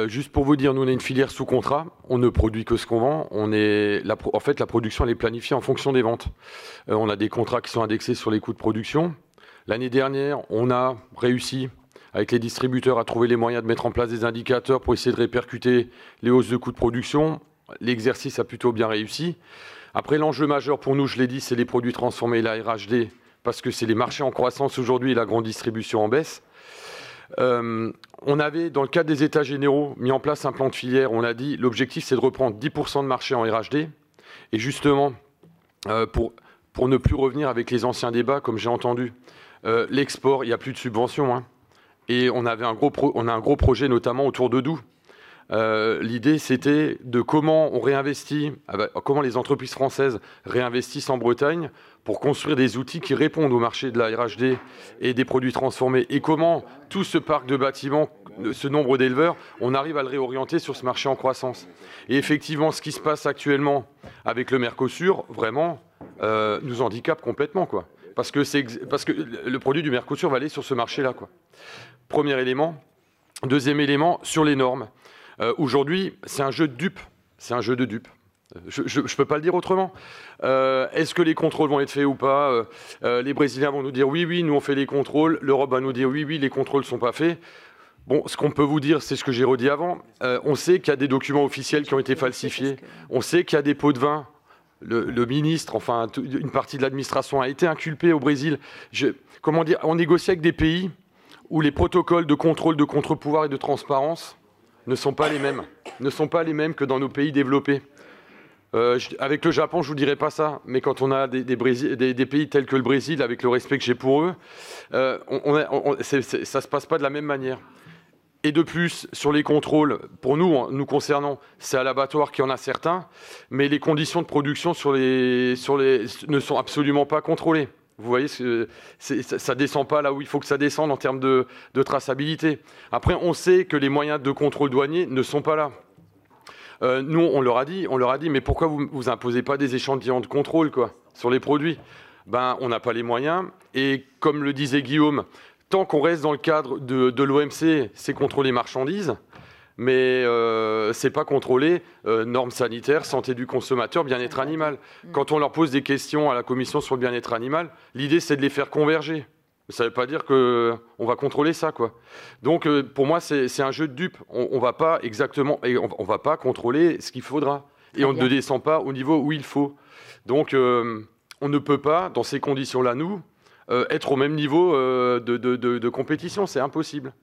Juste pour vous dire, nous on est une filière sous contrat, on ne produit que ce qu'on vend. En fait, la production elle est planifiée en fonction des ventes. On a des contrats qui sont indexés sur les coûts de production. L'année dernière, on a réussi avec les distributeurs à trouver les moyens de mettre en place des indicateurs pour essayer de répercuter les hausses de coûts de production. L'exercice a plutôt bien réussi. Après, l'enjeu majeur pour nous, je l'ai dit, c'est les produits transformés et la RHD, parce que c'est les marchés en croissance aujourd'hui et la grande distribution en baisse. On avait, dans le cadre des États généraux, mis en place un plan de filière. On a dit, l'objectif, c'est de reprendre 10% de marché en RHD. Et justement, pour ne plus revenir avec les anciens débats, comme j'ai entendu, l'export, il n'y a plus de subventions. Hein. Et on a un gros projet, notamment autour de Doux. L'idée, c'était de comment on réinvestit, comment les entreprises françaises réinvestissent en Bretagne pour construire des outils qui répondent au marché de la RHD et des produits transformés. Et comment tout ce parc de bâtiments, ce nombre d'éleveurs, on arrive à le réorienter sur ce marché en croissance. Et effectivement, ce qui se passe actuellement avec le Mercosur, vraiment, nous handicape complètement, quoi. Parce que le produit du Mercosur va aller sur ce marché-là, quoi. Premier élément. Deuxième élément, sur les normes. Aujourd'hui, c'est un jeu de dupes. C'est un jeu de dupes. Je ne peux pas le dire autrement. Est-ce que les contrôles vont être faits ou pas? Les Brésiliens vont nous dire oui, nous on fait les contrôles. L'Europe va nous dire oui, les contrôles ne sont pas faits. Bon, ce qu'on peut vous dire, c'est ce que j'ai redit avant. On sait qu'il y a des documents officiels qui ont été falsifiés. On sait qu'il y a des pots de vin. Le ministre, enfin, une partie de l'administration a été inculpée au Brésil. Comment dire? On négocie avec des pays où les protocoles de contrôle, de contre-pouvoir et de transparence ne sont pas les mêmes que dans nos pays développés. Avec le Japon, je ne vous dirai pas ça, mais quand on a des pays tels que le Brésil, avec le respect que j'ai pour eux, ça ne se passe pas de la même manière. Et de plus, sur les contrôles, pour nous concernant, c'est à l'abattoir qu'il y en a certains, mais les conditions de production ne sont absolument pas contrôlées. Vous voyez, ça ne descend pas là où il faut que ça descende en termes de traçabilité. Après, on sait que les moyens de contrôle douanier ne sont pas là. Nous, on leur a dit, mais pourquoi vous imposez pas des échantillons de contrôle, quoi, sur les produits? On n'a pas les moyens. Et comme le disait Guillaume, tant qu'on reste dans le cadre de l'OMC, c'est contrôler marchandises, mais c'est pas contrôler normes sanitaires, santé du consommateur, bien-être animal. Quand on leur pose des questions à la commission sur le bien-être animal, l'idée c'est de les faire converger. Ça ne veut pas dire qu'on va contrôler ça, quoi. Donc pour moi c'est un jeu de dupes. On va pas exactement, on va pas contrôler ce qu'il faudra. Et on ne descend pas au niveau où il faut. Donc on ne peut pas, dans ces conditions-là, nous, être au même niveau de compétition. C'est impossible.